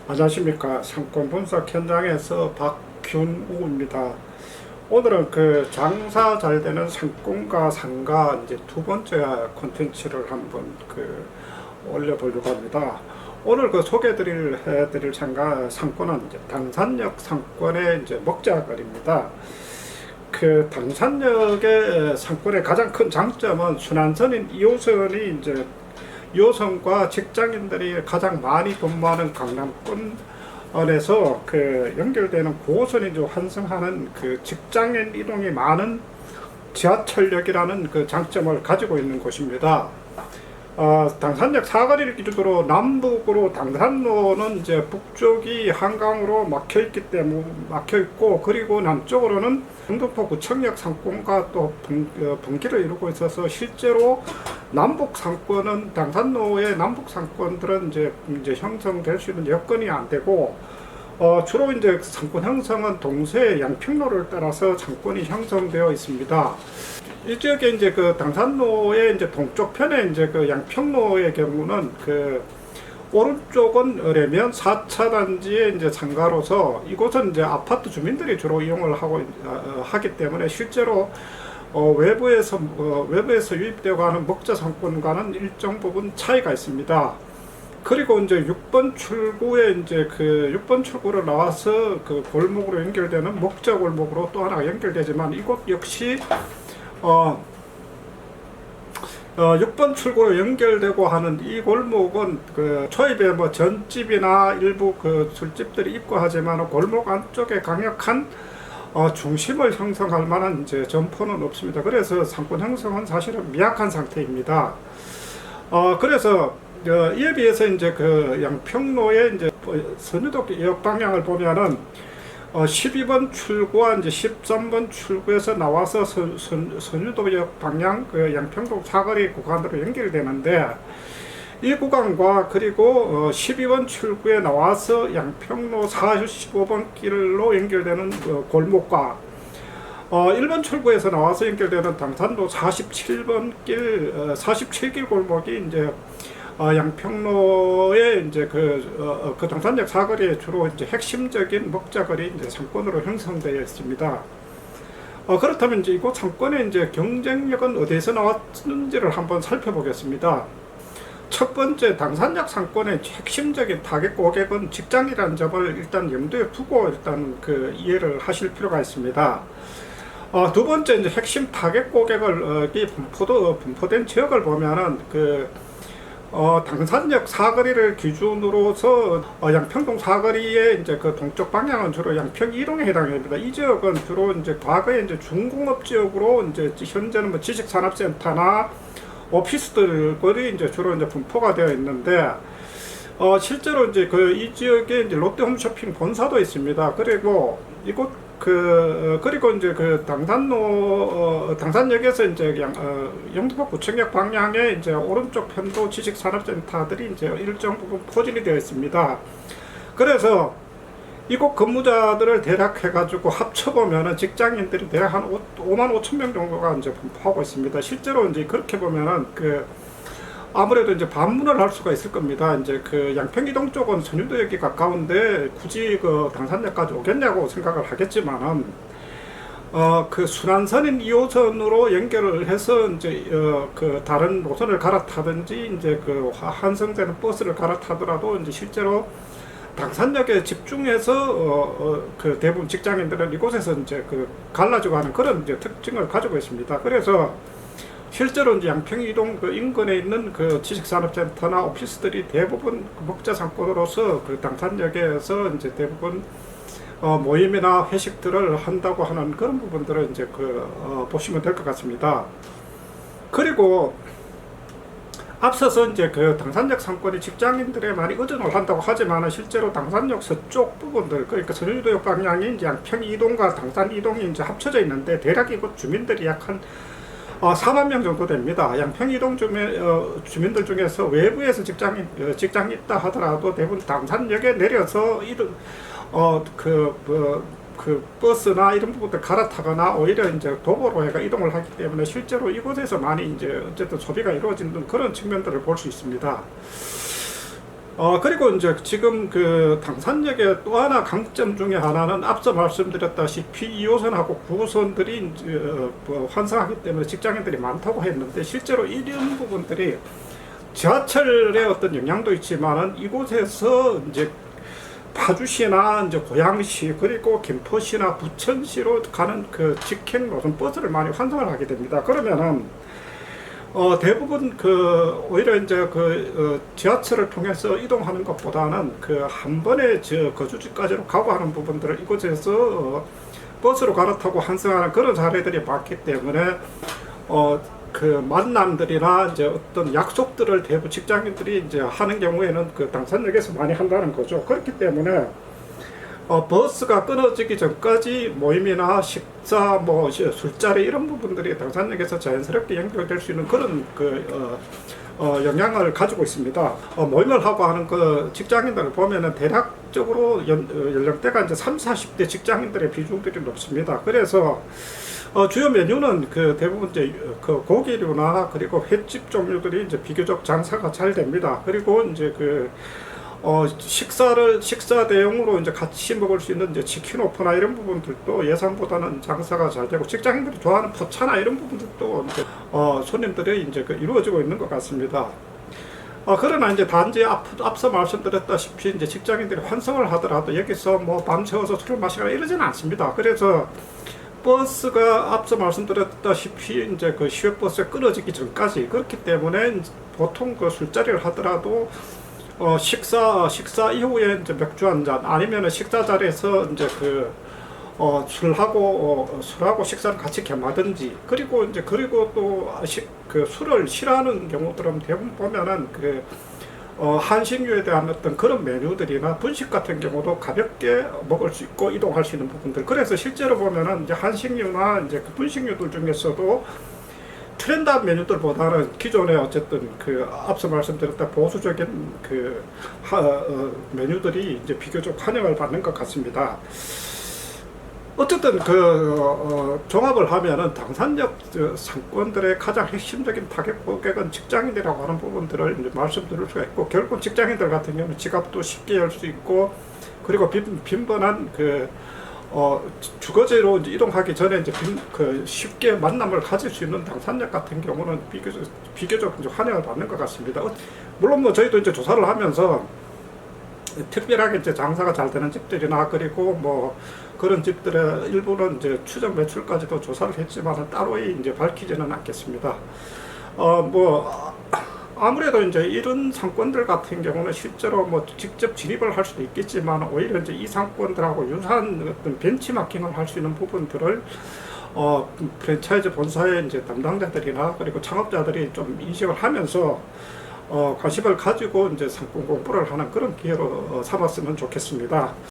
안녕하십니까. 상권 분석 현장에서 박균우입니다. 오늘은 그 장사 잘 되는 상권과 상가 이제 두 번째 콘텐츠를 한번 올려보려고 합니다. 오늘 해드릴 상권은 이제 당산역 상권의 이제 먹자거리입니다. 그 당산역의 상권의 가장 큰 장점은 순환선인 2호선이 이제 2호선과 직장인들이 가장 많이 근무하는 강남권에서 연결되는 9호선이 이제 환승하는 직장인 이동이 많은 지하철역이라는 장점을 가지고 있는 곳입니다. 당산역 사거리를 기준으로 남북으로 당산로는 이제 북쪽이 한강으로 막혀 있고, 그리고 남쪽으로는 영등포 구청역 상권과 또 분기를 이루고 있어서 실제로 남북 상권은 당산로의 남북 상권들은 이제 형성될 수 있는 여건이 안 되고, 주로 이제 상권 형성은 동서의 양평로를 따라서 상권이 형성되어 있습니다. 이 지역에 이제 당산로의 이제 동쪽 편에 이제 양평로의 경우는 오른쪽은 레면 4차 단지의 이제 상가로서 이곳은 이제 아파트 주민들이 주로 이용을 하기 때문에 실제로 외부에서 유입되고 하는 먹자 상권과는 일정 부분 차이가 있습니다. 그리고 이제 6번 출구에 이제 6번 출구로 나와서 골목으로 연결되는 먹자 골목으로 또 하나 연결되지만, 이곳 역시 6번 출구로 연결되고 하는 이 골목은 초입에 전집이나 일부 술집들이 있고 하지만 골목 안쪽에 강력한 중심을 형성할 만한 이제 점포는 없습니다. 그래서 상권 형성은 사실은 미약한 상태입니다. 그래서 이에 비해서 이제 양평로의 이제 선유도역 방향을 보면은 12번 출구와 이제 13번 출구에서 나와서 선유도역 방향 양평동 사거리 구간으로 연결되는데, 이 구간과 그리고 12번 출구에 나와서 양평로 45번 길로 연결되는 골목과 1번 출구에서 나와서 연결되는 당산로 47길 골목이 이제 양평로의 이제 당산역 사거리에 주로 이제 핵심적인 먹자거리 이제 상권으로 형성되어 있습니다. 그렇다면 이제 이곳 상권의 이제 경쟁력은 어디에서 나왔는지를 한번 살펴보겠습니다. 첫 번째, 당산역 상권의 핵심적인 타겟 고객은 직장이라는 점을 일단 염두에 두고 일단 이해를 하실 필요가 있습니다. 두 번째, 이제 핵심 타겟 고객을 분포된 지역을 보면은 당산역 사거리를 기준으로서 양평동 사거리의 이제 동쪽 방향은 주로 양평 이동에 해당이 됩니다. 이 지역은 주로 이제 과거에 이제 중공업 지역으로 이제 현재는 지식산업센터나 오피스들이 이제 주로 이제 분포가 되어 있는데, 실제로 이제 이 지역에 이제 롯데홈쇼핑 본사도 있습니다. 그리고 이곳 그리고 이제 당산역에서 이제 영등포 구청역 방향에 이제 오른쪽 편도 지식산업센터들이 이제 일정 부분 포진이 되어 있습니다. 그래서 이곳 근무자들을 대략 해가지고 합쳐보면은 직장인들이 대략 한 5만 5천 명 정도가 이제 분포하고 있습니다. 실제로 이제 그렇게 보면은 아무래도 이제 반문을 할 수가 있을 겁니다. 이제 양평이동 쪽은 선유도역이 가까운데 굳이 당산역까지 오겠냐고 생각을 하겠지만은, 순환선인 2호선으로 연결을 해서 이제 다른 노선을 갈아타든지 이제 환승되는 버스를 갈아타더라도 이제 실제로 당산역에 집중해서 대부분 직장인들은 이곳에서 이제 갈라지고 하는 그런 이제 특징을 가지고 있습니다. 그래서 실제로 이제 양평이동 인근에 있는 지식산업센터나 오피스들이 대부분 먹자 상권으로서 당산역에서 이제 대부분 모임이나 회식들을 한다고 하는 그런 부분들을 이제 보시면 될 것 같습니다. 그리고 앞서서 이제 당산역 상권이 직장인들에 많이 의존을 한다고 하지만, 실제로 당산역 서쪽 부분들, 그러니까 선유도역 방향이 이제 양평 이동과 당산 이동이 이제 합쳐져 있는데, 대략 이곳 주민들이 약 한 4만 명 정도 됩니다. 양평 이동 주민들 중에서 외부에서 직장이 있다 하더라도 대부분 당산역에 내려서 버스나 이런 부분들 갈아타거나 오히려 이제 도보로 해가 이동을 하기 때문에 실제로 이곳에서 많이 이제 어쨌든 소비가 이루어지는 그런 측면들을 볼 수 있습니다. 그리고 이제 지금 그 당산역의 또 하나 강점 중에 하나는 앞서 말씀드렸다시피 2호선하고 9호선들이 이제 뭐 환승하기 때문에 직장인들이 많다고 했는데 실제로 이런 부분들이 지하철의 어떤 영향도 있지만은 이곳에서 이제 파주시나 이제 고양시 그리고 김포시나 부천시로 가는 그 직행 노선 버스를 많이 환승을 하게 됩니다. 그러면은 대부분 그 오히려 이제 그 지하철을 통해서 이동하는 것보다는 그 한 번에 저 거주지까지로 가고 하는 부분들을 이곳에서 버스로 갈아타고 환승하는 그런 사례들이 많기 때문에 그 만남들이나 이제 어떤 약속들을 대부분 직장인들이 이제 하는 경우에는 그 당산역에서 많이 한다는 거죠. 그렇기 때문에 버스가 끊어지기 전까지 모임이나 식사, 뭐 술자리 이런 부분들이 당산역에서 자연스럽게 연결될 수 있는 그런 영향을 가지고 있습니다. 모임을 하고 하는 그 직장인들을 보면은 대략적으로 연령대가 이제 30, 40대 직장인들의 비중들이 높습니다. 그래서 주요 메뉴는 그 대부분 이제 그 고기류나 그리고 횟집 종류들이 이제 비교적 장사가 잘 됩니다. 그리고 이제 그 식사 대용으로 이제 같이 먹을 수 있는 이제 치킨 오프나 이런 부분들도 예상보다는 장사가 잘 되고 직장인들이 좋아하는 포차나 이런 부분들도 이제 손님들이 이제 이루어지고 있는 것 같습니다. 그러나 이제 단지 앞서 말씀드렸다시피 이제 직장인들이 환승을 하더라도 여기서 뭐 밤새워서 술을 마시거나 이러지는 않습니다. 그래서 버스가 앞서 말씀드렸다시피 이제 그 시외버스에 끊어지기 전까지 그렇기 때문에 보통 그 술자리를 하더라도 식사 이후에 이제 맥주 한 잔 아니면은 식사 자리에서 이제 술하고 식사를 같이 겸하든지 그리고 또 그 술을 싫어하는 경우들은 대부분 보면은 한식류에 대한 어떤 그런 메뉴들이나 분식 같은 경우도 가볍게 먹을 수 있고 이동할 수 있는 부분들. 그래서 실제로 보면은 이제 한식류나 이제 그 분식류들 중에서도 트렌드한 메뉴들보다는 기존에 어쨌든 앞서 말씀드렸던 보수적인 메뉴들이 이제 비교적 환영을 받는 것 같습니다. 어쨌든 종합을 하면은 당산역 상권들의 가장 핵심적인 타겟 고객은 직장인이라고 하는 부분들을 이제 말씀드릴 수가 있고, 결국 직장인들 같은 경우는 지갑도 쉽게 열 수 있고, 그리고 빈번한 주거지로 이제 이동하기 전에 이제 쉽게 만남을 가질 수 있는 당산역 같은 경우는 비교적 이제 환영을 받는 것 같습니다. 물론 뭐 저희도 이제 조사를 하면서 특별하게 이제 장사가 잘 되는 집들이나 그리고 뭐 그런 집들의 일부는 이제 추정 매출까지도 조사를 했지만 따로 이제 밝히지는 않겠습니다. 아무래도 이제 이런 상권들 같은 경우는 실제로 뭐 직접 진입을 할 수도 있겠지만 오히려 이제 이 상권들하고 유사한 어떤 벤치마킹을 할 수 있는 부분들을 프랜차이즈 본사의 이제 담당자들이나 그리고 창업자들이 좀 인식을 하면서 관심을 가지고 이제 상권 공부를 하는 그런 기회로 삼았으면 좋겠습니다.